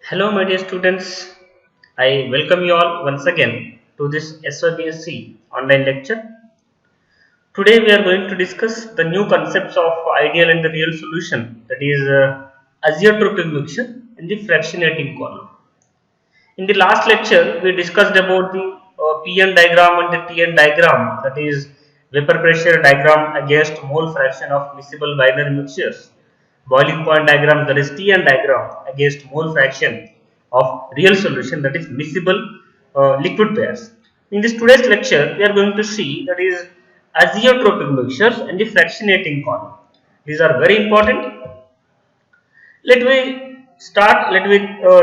Hello, my dear students. I welcome you all once again to this SYBSC online lecture. Today, we are going to discuss the new concepts of ideal and the real solution, that is, azeotropic mixture and the fractionating column. In the last lecture, we discussed about the PN diagram and the TN diagram, that is, vapor pressure diagram against mole fraction of miscible binary mixtures. Boiling point diagram, that is TN diagram against mole fraction of real solution, that is miscible liquid pairs. In this today's lecture, we are going to see that is azeotropic mixtures and the fractionating column. These are very important. Let me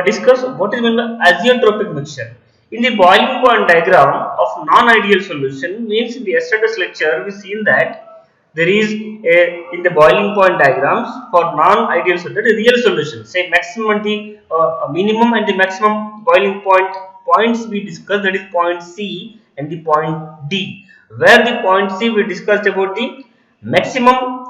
discuss what is meant by azeotropic mixture. In the boiling point diagram of non-ideal solution, means in the yesterday's lecture we seen that there is in the boiling point diagrams for non-ideal solution, that is real solution, say maximum and the minimum and the maximum boiling points we discussed, that is point C and the point D. Where the point C we discussed about the maximum,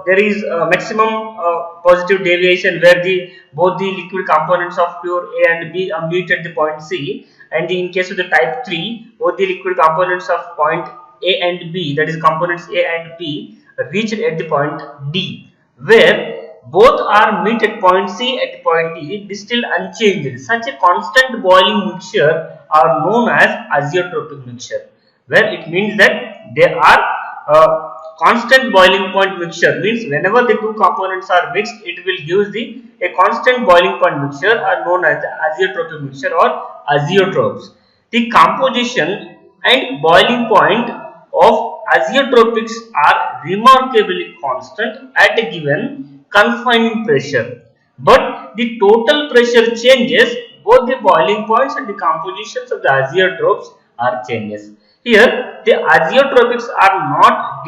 there is a maximum positive deviation where the both the liquid components of pure A and B meet at the point C, and in case of the type 3, both the liquid components of point A and B, that is components A and B, reach at the point D, where both are meet at point C at point D, it is still unchanged. Such a constant boiling mixture are known as azeotropic mixture, where it means that they are constant boiling point mixture, means whenever the two components are mixed, it will give the a constant boiling point mixture are known as the azeotropic mixture or azeotropes. The composition and boiling point of azeotropics are remarkably constant at a given confining pressure, but the total pressure changes, both the boiling points and the compositions of the azeotropes are changes. Here, the azeotropics are not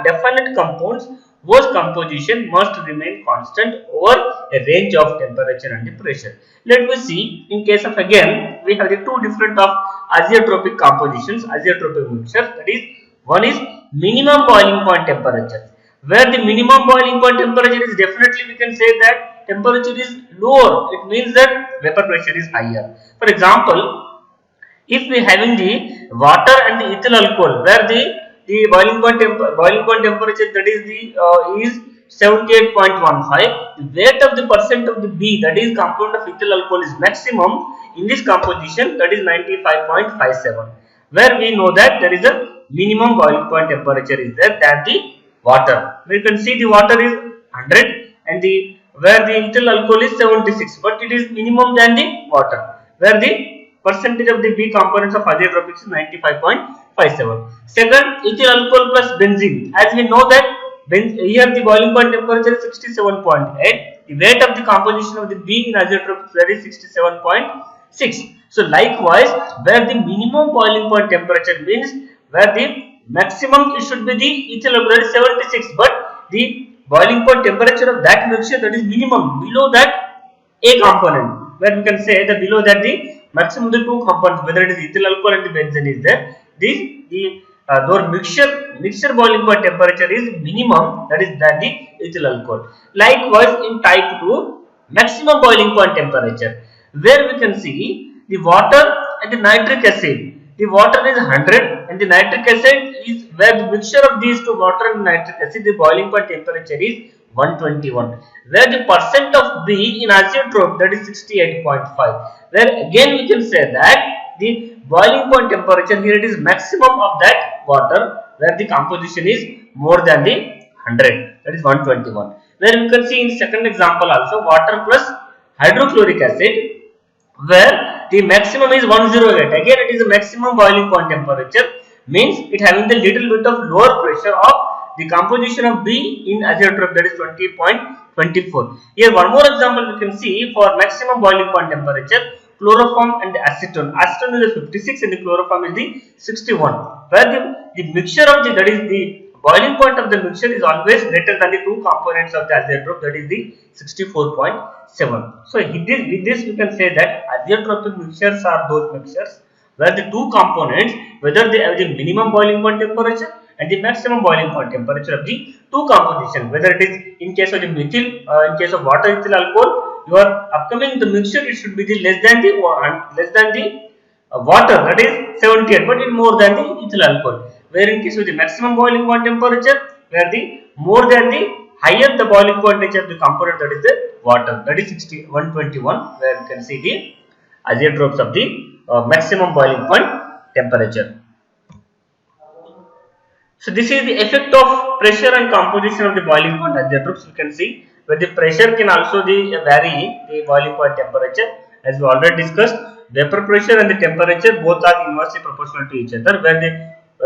definite compounds, whose composition must remain constant over a range of temperature and pressure. Let me see, in case of again, we have the two different of azeotropic compositions, azeotropic mixture, that is, one is minimum boiling point temperature, where the minimum boiling point temperature is definitely, we can say that temperature is lower, it means that vapor pressure is higher. For example, if we having the water and the ethyl alcohol, where the boiling point temperature, that is the is 78.15, the weight of the percent of the B, that is component of ethyl alcohol, is maximum in this composition, that is 95.57, where we know that there is a minimum boiling point temperature is there than the water. We can see the water is 100 and the where the ethyl alcohol is 76, but it is minimum than the water, where the percentage of the B components of azeotropics is 95.57. Second, ethyl alcohol plus benzene. As we know that here the boiling point temperature is 67.8. The weight of the composition of the B in azeotropics, that is 67.6. So likewise, where the minimum boiling point temperature means where the maximum it should be the ethyl alcohol, that is 76, but the boiling point temperature of that mixture, that is minimum below that A component, where we can say that below that the maximum of the two components, whether it is ethyl alcohol and the benzene is there, the mixture boiling point temperature is minimum, that is than the ethyl alcohol. Likewise, in type 2, maximum boiling point temperature, where we can see the water and the nitric acid. The water is 100 and the nitric acid is, where the mixture of these two, water and nitric acid, the boiling point temperature is 121, where the percent of B in azeotrope, that is 68.5, where again we can say that the boiling point temperature here, it is maximum of that water, where the composition is more than the 100, that is 121, where we can see in second example also water plus hydrochloric acid, where the maximum is 108, again it is a maximum boiling point temperature, means it having the little bit of lower pressure of the composition of B in azeotrope, that is 20.24. Here one more example we can see for maximum boiling point temperature, chloroform and the acetone. Acetone is 56 and the chloroform is the 61, where the mixture of the, that is the boiling point of the mixture is always greater than the two components of the azeotrope, that is the 64.7. So with this we can say that azeotropic mixtures are those mixtures where the two components, whether they have the minimum boiling point temperature and the maximum boiling point temperature of the two composition, whether it is in case of the methyl, in case of water ethyl alcohol, your upcoming the mixture, it should be the less than the water, that is 78, but it more than the ethyl alcohol. Where in case of the maximum boiling point temperature, where the more than the higher the boiling point temperature of the component, that is the water, that is 121, where you can see the azeotropes of the maximum boiling point temperature. So this is the effect of pressure and composition of the boiling point azeotropes. You can see where the pressure can also vary the boiling point temperature. As we already discussed, vapor pressure and the temperature both are inversely proportional to each other. Where the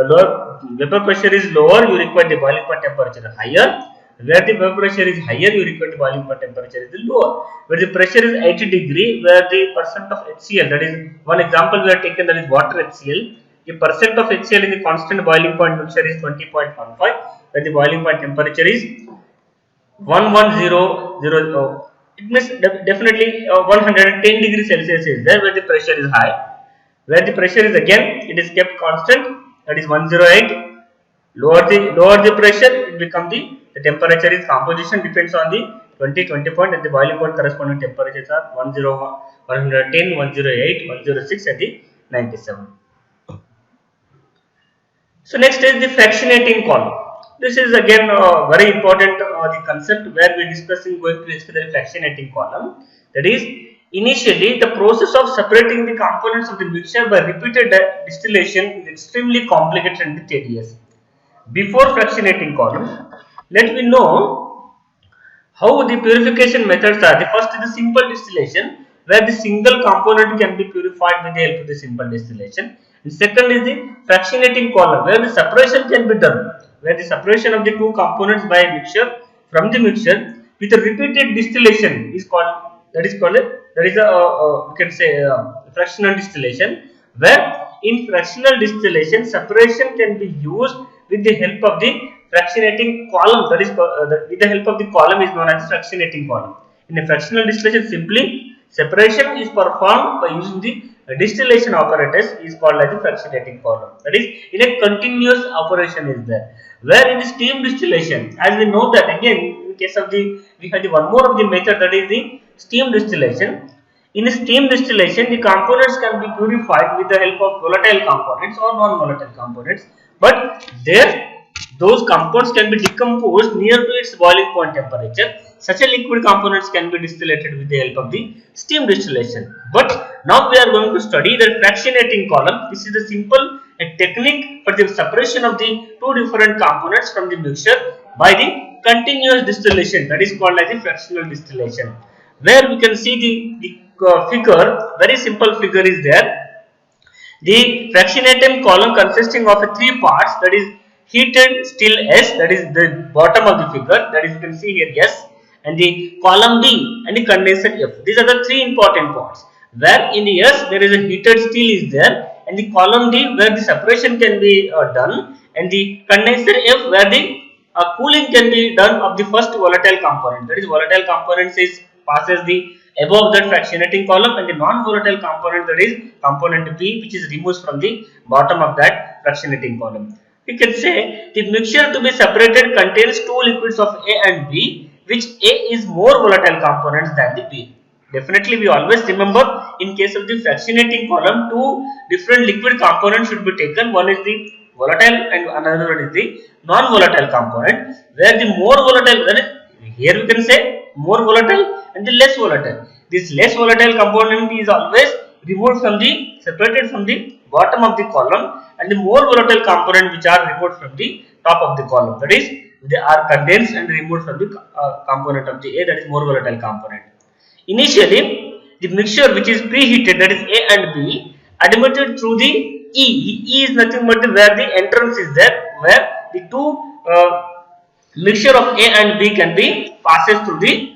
lower vapor pressure is lower, you require the boiling point temperature higher. Where the vapor pressure is higher, you require the boiling point temperature is lower. Where the pressure is 80 degree, where the percent of HCl, that is one example we have taken, that is water HCl. The percent of HCl in the constant boiling point mixture is 20.15, where the boiling point temperature is 1100. It means definitely 110 degrees Celsius is there, where the pressure is high. Where the pressure is again, it is kept constant, that is 108. Lower the pressure, it becomes the temperature is composition depends on the 20 point, and the boiling point corresponding temperatures are 101, 110, 108, 106 and the 97. So next is the fractionating column. This is again very important the concept where we are discussing going to discuss the fractionating column. That is, initially the process of separating the components of the mixture by repeated distillation is extremely complicated and tedious. Before fractionating column, let me know how the purification methods are. The first is the simple distillation, where the single component can be purified with the help of the simple distillation. The second is the fractionating column, where the separation can be done, where the separation of the two components by mixture from the mixture with a repeated distillation is called, you can say fractional distillation, where in fractional distillation separation can be used with the help of the fractionating column, that is with the help of the column is known as fractionating column. In a fractional distillation, simply separation is performed by using the distillation apparatus is called as the fractionating column. That is, in a continuous operation is there. Where in the steam distillation, as we know that again in case of the, we have the one more of the method, that is the steam distillation. In steam distillation, the components can be purified with the help of volatile components or non-volatile components, but there those compounds can be decomposed near to its boiling point temperature. Such a liquid components can be distillated with the help of the steam distillation. But now we are going to study the fractionating column. This is the simple technique for the separation of the two different components from the mixture by the continuous distillation, that is called as the fractional distillation. Where we can see the figure, very simple figure is there. The fractionating column consisting of three parts, that is heated still S, that is the bottom of the figure, that is you can see here S, and the column D and the condenser F. These are the three important parts. Where in the S there is a heated steel is there, and the column D where the separation can be done, and the condenser F where the cooling can be done of the first volatile component. That is, volatile component is passes the above that fractionating column, and the non-volatile component, that is component B, which is removed from the bottom of that fractionating column. We can say the mixture to be separated contains two liquids of A and B, which A is more volatile components than the B. Definitely we always remember, in case of the fractionating column, two different liquid components should be taken. One is the volatile and another one is the non-volatile component, where the more volatile, that is, here we can say more volatile and the less volatile. This less volatile component is always removed from the, separated from the bottom of the column, and the more volatile component which are removed from the top of the column, that is they are condensed and removed from the component of the A, that is more volatile component. Initially the mixture which is preheated, that is A and B, admitted through the E is nothing but where the entrance is there, where the two mixture of A and B can be passes through the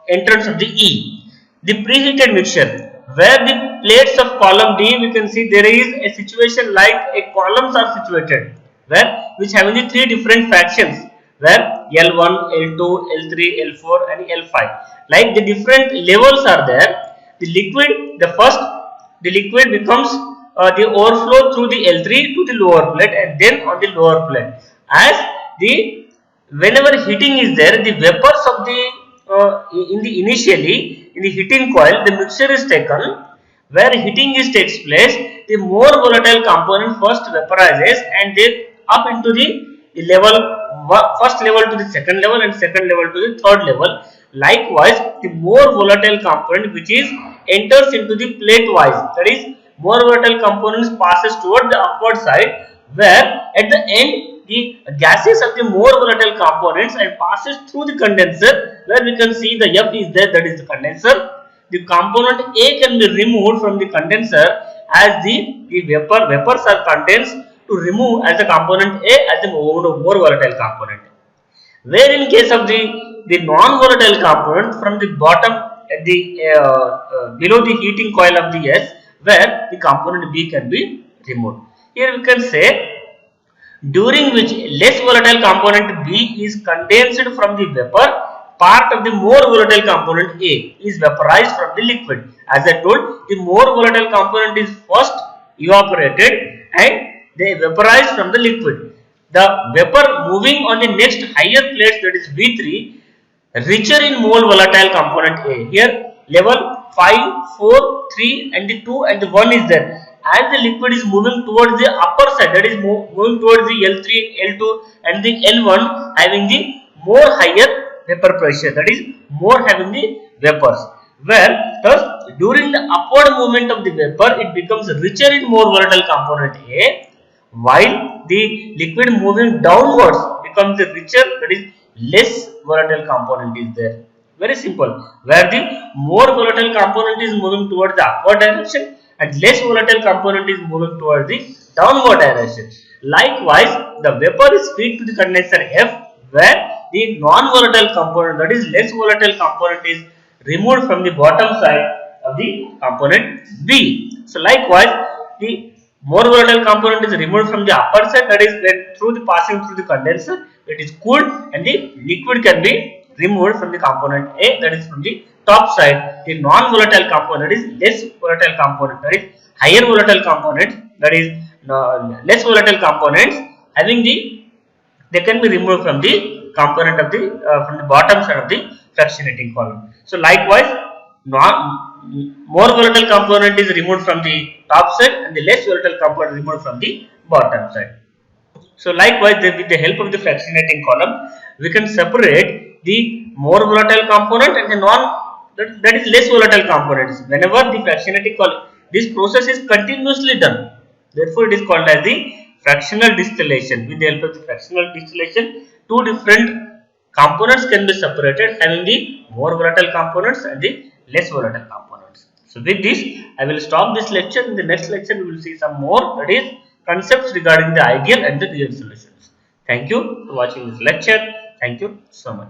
entrance of the E. The preheated mixture, where the plates of column D, we can see there is a situation like a columns are situated, where which having the three different fractions, where L1, L2, L3, L4 and L5. Like the different levels are there. The liquid, the liquid becomes the overflow through the L3 to the lower plate, and then on the lower plate. As the whenever heating is there, the vapors of the in the initially in the heating coil, the mixture is taken. Where heating takes place, the more volatile component first vaporizes and then up into the level, first level to the second level and second level to the third level. Likewise, the more volatile component which is enters into the plate wise, that is more volatile components passes toward the upward side, where at the end the gases of the more volatile components and passes through the condenser, where we can see the F is there, that is the condenser. The component A can be removed from the condenser as the vapors are condensed to remove as the component A as the more volatile component. Where in case of the non-volatile component from the bottom at the below the heating coil of the S, where the component B can be removed. Here we can say during which less volatile component B is condensed from the vapor, part of the more volatile component A is vaporized from the liquid. As I told, the more volatile component is first evaporated and they vaporize from the liquid. The vapor moving on the next higher plates, that is V3, richer in more volatile component A. Here level 5, 4, 3 and the 2 and the 1 is there. As the liquid is moving towards the upper side, that is moving towards the L3, L2 and the L1, having the more higher vapor pressure, that is more having the vapors, where thus during the upward movement of the vapor it becomes richer in more volatile component A, while the liquid moving downwards becomes the richer, that is less volatile component is there. Very simple, where the more volatile component is moving towards the upward direction and less volatile component is moving towards the downward direction. Likewise, the vapor is fed to the condenser F, where the non-volatile component, that is less volatile component, is removed from the bottom side of the component B. So likewise, the more volatile component is removed from the upper side, that is when through the passing through the condenser, it is cooled and the liquid can be removed from the component A, that is from the top side. The non-volatile component is less volatile component, that is higher volatile component, that is less volatile components having they can be removed from the component of the from the bottom side of the fractionating column. So likewise, more volatile component is removed from the top side and the less volatile component removed from the bottom side. So likewise, with the help of the fractionating column, we can separate the more volatile component and the that is less volatile components. Whenever the fractionating column, this process is continuously done. Therefore, it is called as the fractional distillation. With the help of the fractional distillation, two different components can be separated, having the more volatile components and the less volatile components. So with this, I will stop this lecture. In the next lecture, we will see some more, that is concepts regarding the ideal and the real solutions. Thank you for watching this lecture. Thank you so much.